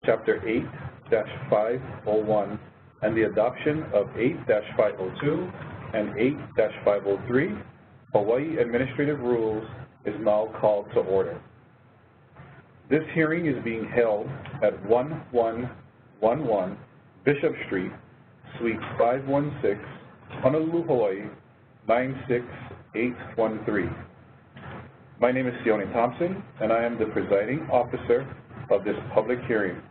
Chapter 8-501 and the adoption of 8-502 and 8-503 Hawaii Administrative Rules is now called to order. This hearing is being held at 1111 Bishop Street, Suite 516, Honolulu, Hawaii, 96813. My name is Sione Thompson, and I am the presiding officer of this public hearing.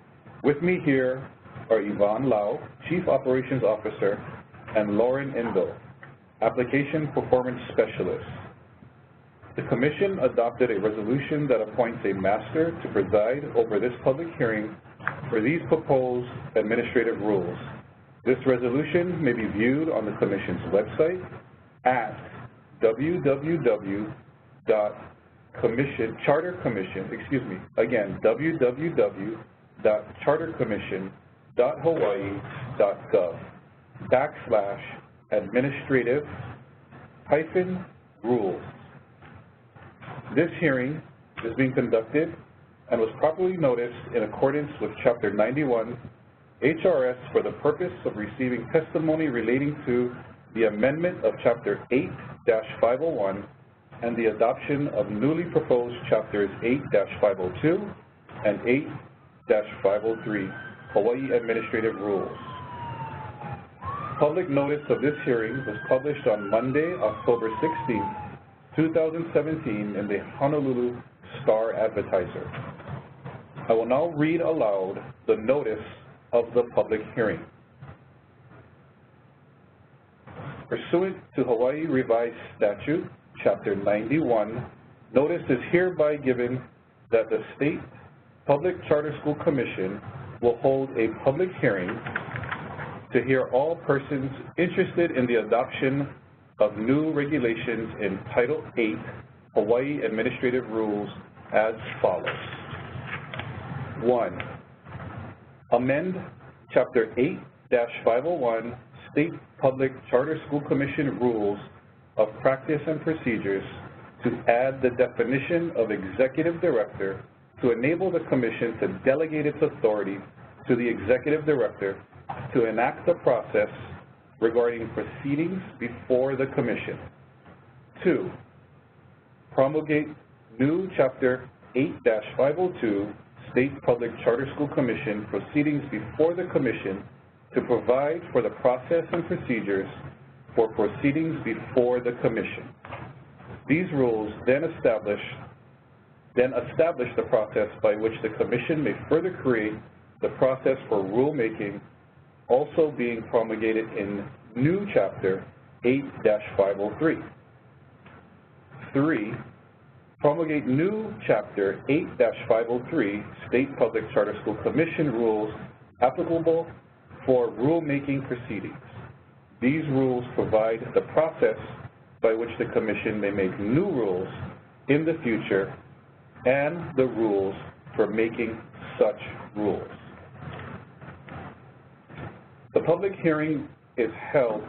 With me here are Yvonne Lau, Chief Operations Officer, and Lauren Indo, Application Performance Specialist. The Commission adopted a resolution that appoints a master to preside over this public hearing for these proposed administrative rules. This resolution may be viewed on the Commission's website at www.chartercommission.hawaii.gov/administrative-rules. This hearing is being conducted and was properly noticed in accordance with Chapter 91 HRS for the purpose of receiving testimony relating to the amendment of Chapter 8-501 and the adoption of newly proposed Chapters 8-502 and 8-503 Hawaii Administrative Rules. Public notice of this hearing was published on Monday, October 16, 2017 in the Honolulu Star Advertiser. I will now read aloud the notice of the public hearing. Pursuant to Hawaii Revised Statute, Chapter 91, notice is hereby given that the State Public Charter School Commission will hold a public hearing to hear all persons interested in the adoption of new regulations in Title 8 Hawaii Administrative Rules as follows. 1. Amend Chapter 8-501 State Public Charter School Commission Rules of Practice and Procedures to add the definition of Executive Director to enable the Commission to delegate its authority to the Executive Director to enact the process regarding proceedings before the Commission. 2. Promulgate new Chapter 8-502 State Public Charter School Commission proceedings before the Commission to provide for the process and procedures for proceedings before the Commission. These rules then establish the process by which the Commission may further create the process for rulemaking, also being promulgated in new Chapter 8-503. 3. Promulgate new Chapter 8-503 State Public Charter School Commission rules applicable for rulemaking proceedings. These rules provide the process by which the Commission may make new rules in the future and the rules for making such rules. The public hearing is held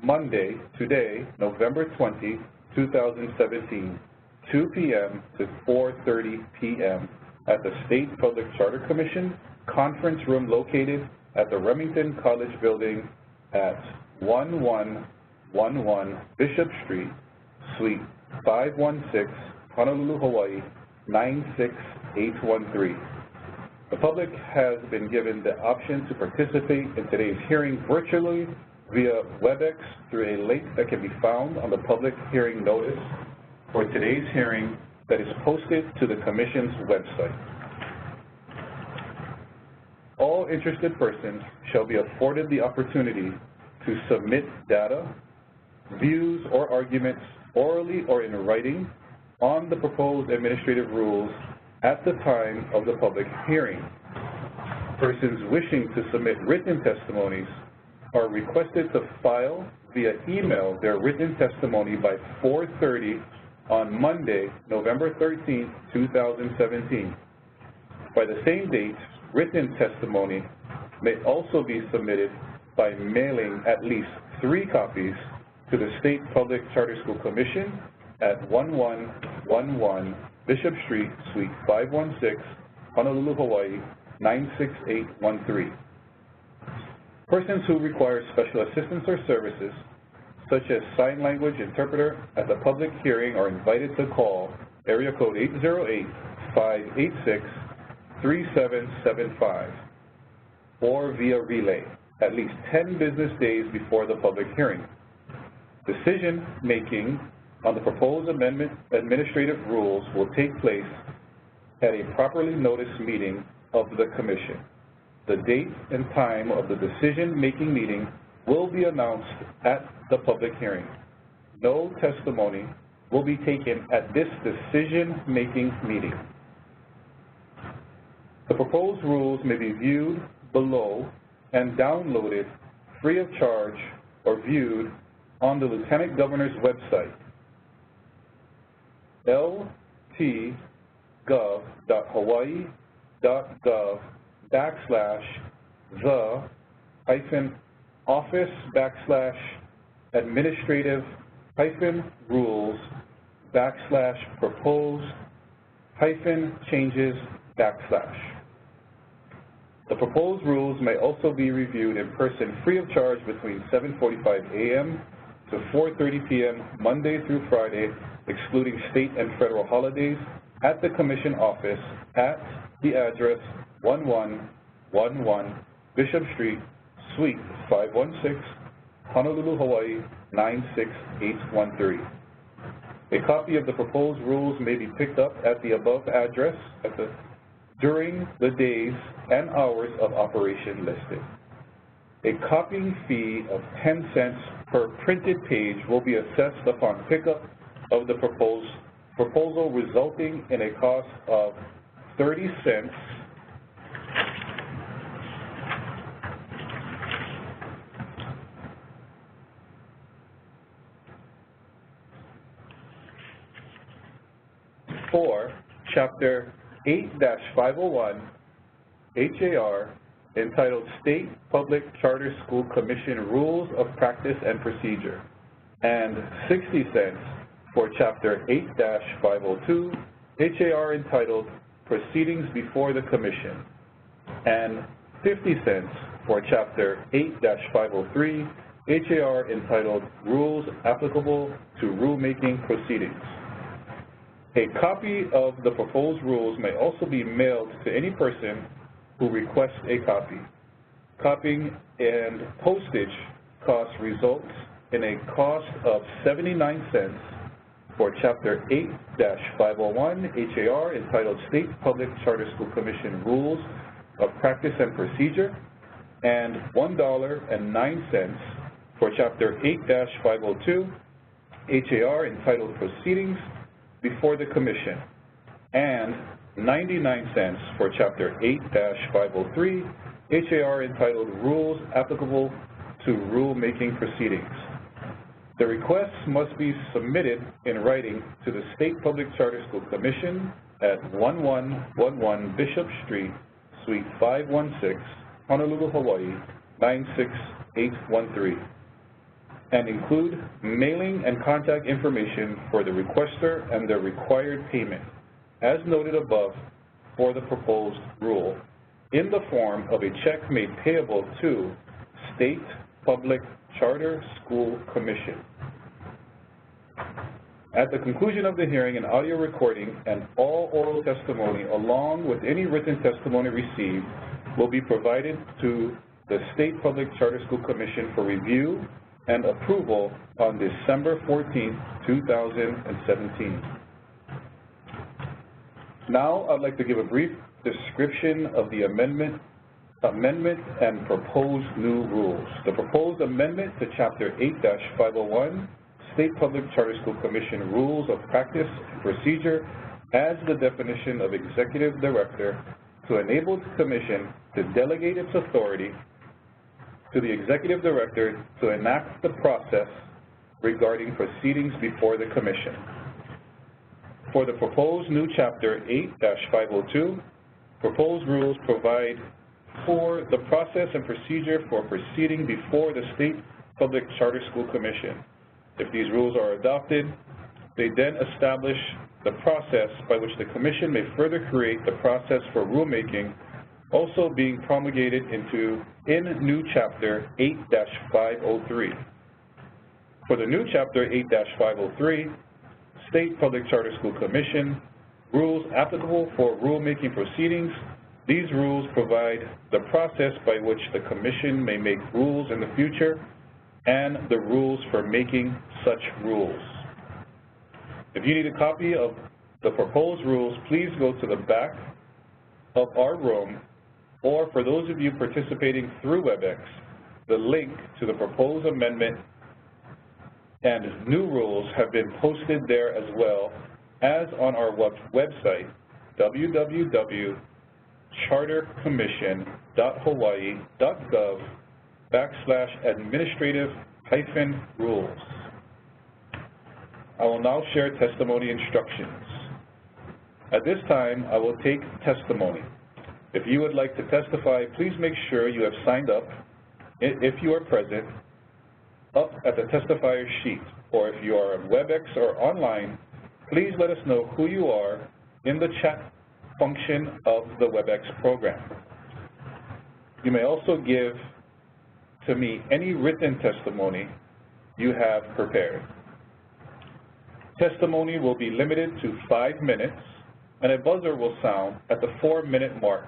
Monday, today, November 20, 2017, 2 p.m. to 4:30 p.m. at the State Public Charter Commission conference room located at the Remington College Building at 1111 Bishop Street, Suite 516, Honolulu, Hawaii, 96813. The public has been given the option to participate in today's hearing virtually via WebEx through a link that can be found on the public hearing notice for today's hearing that is posted to the Commission's website. All interested persons shall be afforded the opportunity to submit data, views, or arguments orally or in writing on the proposed administrative rules at the time of the public hearing. Persons wishing to submit written testimonies are requested to file via email their written testimony by 4:30 on Monday, November 13, 2017. By the same date, written testimony may also be submitted by mailing at least 3 copies to the State Public Charter School Commission at 1111 Bishop Street, Suite 516, Honolulu, Hawaii, 96813. Persons who require special assistance or services, such as sign language interpreter at the public hearing, are invited to call area code 808-586-3775 or via relay at least 10 business days before the public hearing. Decision-making on the proposed amendment administrative rules will take place at a properly noticed meeting of the Commission. The date and time of the decision-making meeting will be announced at the public hearing. No testimony will be taken at this decision-making meeting. The proposed rules may be viewed below and downloaded free of charge or viewed on the Lieutenant Governor's website, lt-the-office/the-administrative-rules/proposed-changes/. The proposed rules may also be reviewed in person free of charge between 7:45 a.m. to 4:30 p.m. Monday through Friday, excluding state and federal holidays, at the Commission office at the address 1111 Bishop Street, Suite 516, Honolulu, Hawaii 96813. A copy of the proposed rules may be picked up at the above address during the days and hours of operation listed. A copying fee of 10 cents per printed page will be assessed upon pickup of the proposal, resulting in a cost of 30 cents for Chapter 8-501 HAR, entitled State Public Charter School Commission Rules of Practice and Procedure, and 60 cents for Chapter 8-502 HAR, entitled Proceedings Before the Commission, and 50 cents for Chapter 8-503 HAR, entitled Rules Applicable to Rulemaking Proceedings. A copy of the proposed rules may also be mailed to any person who requests a copy. Copying and postage cost results in a cost of 79 cents for Chapter 8-501 HAR, entitled State Public Charter School Commission Rules of Practice and Procedure, and $1.09 for Chapter 8-502 HAR, entitled Proceedings Before the Commission, and 99 cents for Chapter 8-503 HAR, entitled Rules Applicable to Rulemaking Proceedings. The requests must be submitted in writing to the State Public Charter School Commission at 1111 Bishop Street, Suite 516, Honolulu, Hawaii 96813. And include mailing and contact information for the requester and the required payment, as noted above for the proposed rule, in the form of a check made payable to State Public Charter School Commission. At the conclusion of the hearing, an audio recording and all oral testimony, along with any written testimony received, will be provided to the State Public Charter School Commission for review and approval on December 14, 2017. Now, I'd like to give a brief description of the amendment and proposed new rules. The proposed amendment to Chapter 8-501, State Public Charter School Commission Rules of Practice and Procedure, adds the definition of Executive Director to enable the Commission to delegate its authority to the Executive Director to enact the process regarding proceedings before the Commission. For the proposed new Chapter 8-502, proposed rules provide for the process and procedure for proceeding before the State Public Charter School Commission. If these rules are adopted, they then establish the process by which the Commission may further create the process for rulemaking also being promulgated in new Chapter 8-503. For the new Chapter 8-503, State Public Charter School Commission, rules applicable for rulemaking proceedings. These rules provide the process by which the Commission may make rules in the future and the rules for making such rules. If you need a copy of the proposed rules, please go to the back of our room, or for those of you participating through WebEx, the link to the proposed amendment and new rules have been posted there as well as on our website, www.chartercommission.hawaii.gov/administrative-rules. I will now share testimony instructions. At this time, I will take testimony. If you would like to testify, please make sure you have signed up, if you are present, up at the testifier sheet, or if you are on WebEx or online, please let us know who you are in the chat function of the WebEx program. You may also give to me any written testimony you have prepared. Testimony will be limited to 5 minutes, and a buzzer will sound at the 4-minute mark,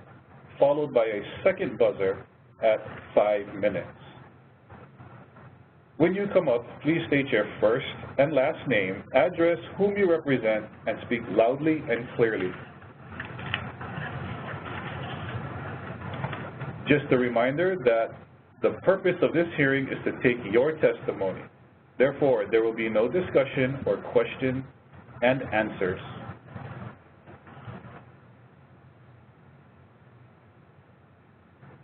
followed by a second buzzer at 5 minutes. When you come up, please state your first and last name, address, whom you represent, and speak loudly and clearly. Just a reminder that the purpose of this hearing is to take your testimony. Therefore, there will be no discussion or question and answers.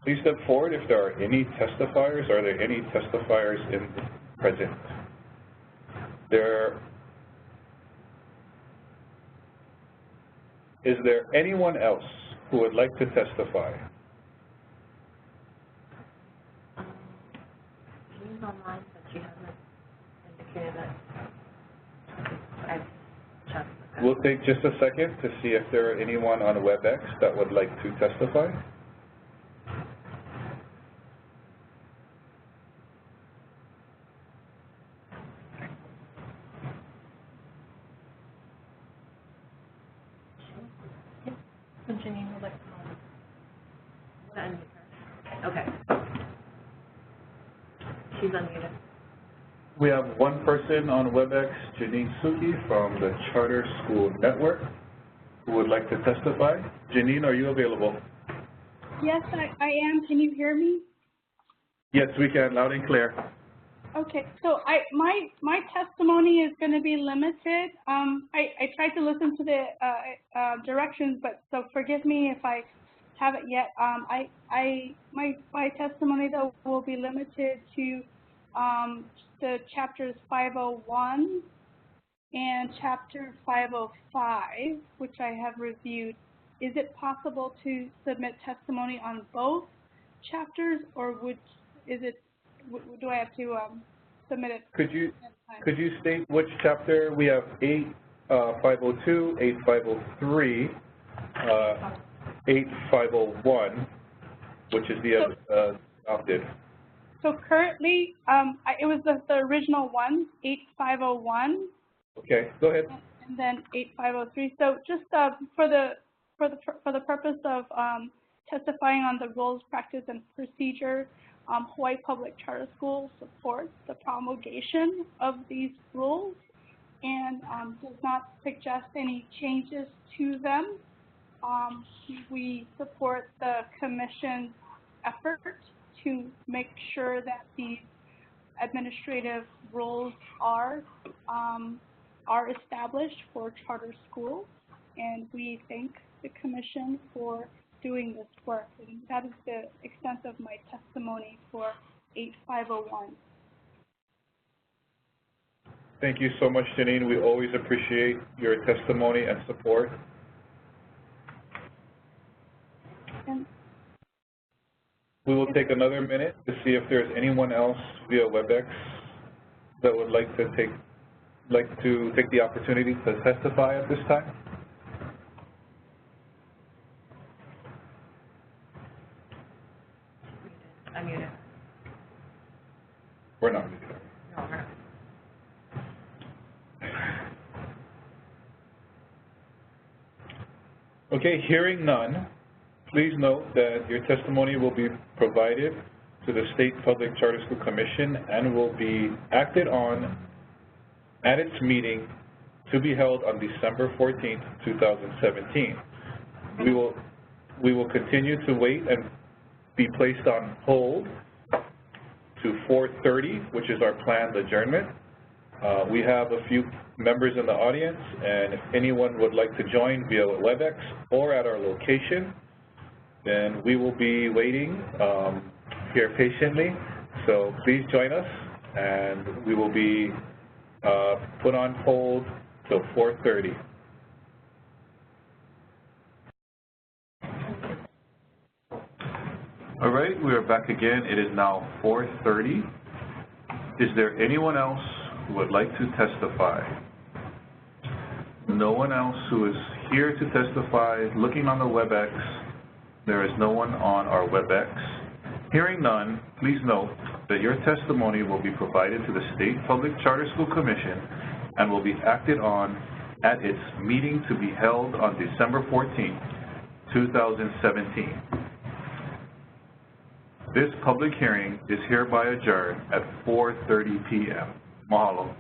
Please step forward if there are any testifiers. Are there any testifiers present? Is there anyone else who would like to testify? She's online, but she hasn't indicated that I've checked. We'll take just a second to see if there are anyone on WebEx that would like to testify. Janine would like to unmute her. Okay. She's unmuted. We have one person on WebEx, Janine Suki from the Charter School Network, who would like to testify. Janine, are you available? Yes, I am. Can you hear me? Yes, we can, loud and clear. Okay, so my testimony is going to be limited. I tried to listen to the directions, but so forgive me if I haven't yet. My testimony though will be limited to the chapters 501 and chapter 505, which I have reviewed. Is it possible to submit testimony on both chapters, or do I have to submit it? Could you state which chapter? We have 8502, 8503, 8501, which is the adopted. So currently, it was the original one, 8501. Okay, go ahead. And then 8503. So just for the purpose of testifying on the rules, practice, and procedure, Hawaii Public Charter School supports the promulgation of these rules and does not suggest any changes to them. We support the Commission's effort to make sure that these administrative rules are established for charter schools, and we thank the Commission for doing this work. And that is the extent of my testimony for 8501. Thank you so much, Janine. We always appreciate your testimony and support. And we will take another minute to see if there's anyone else via WebEx that would like to take the opportunity to testify at this time. unmuted. We're not muted. No, we're not. Okay, hearing none, please note that your testimony will be provided to the State Public Charter School Commission and will be acted on at its meeting to be held on December 14th, 2017. We will continue to wait and be placed on hold to 4:30, which is our planned adjournment. We have a few members in the audience, and if anyone would like to join via WebEx or at our location, then we will be waiting here patiently. So please join us, and we will be put on hold till 4:30. All right, we are back again. It is now 4:30. Is there anyone else who would like to testify? No one else who is here to testify. Looking on the WebEx, there is no one on our WebEx. Hearing none, please note that your testimony will be provided to the State Public Charter School Commission and will be acted on at its meeting to be held on December 14th, 2017. This public hearing is hereby adjourned at 4:30 p.m. Mahalo.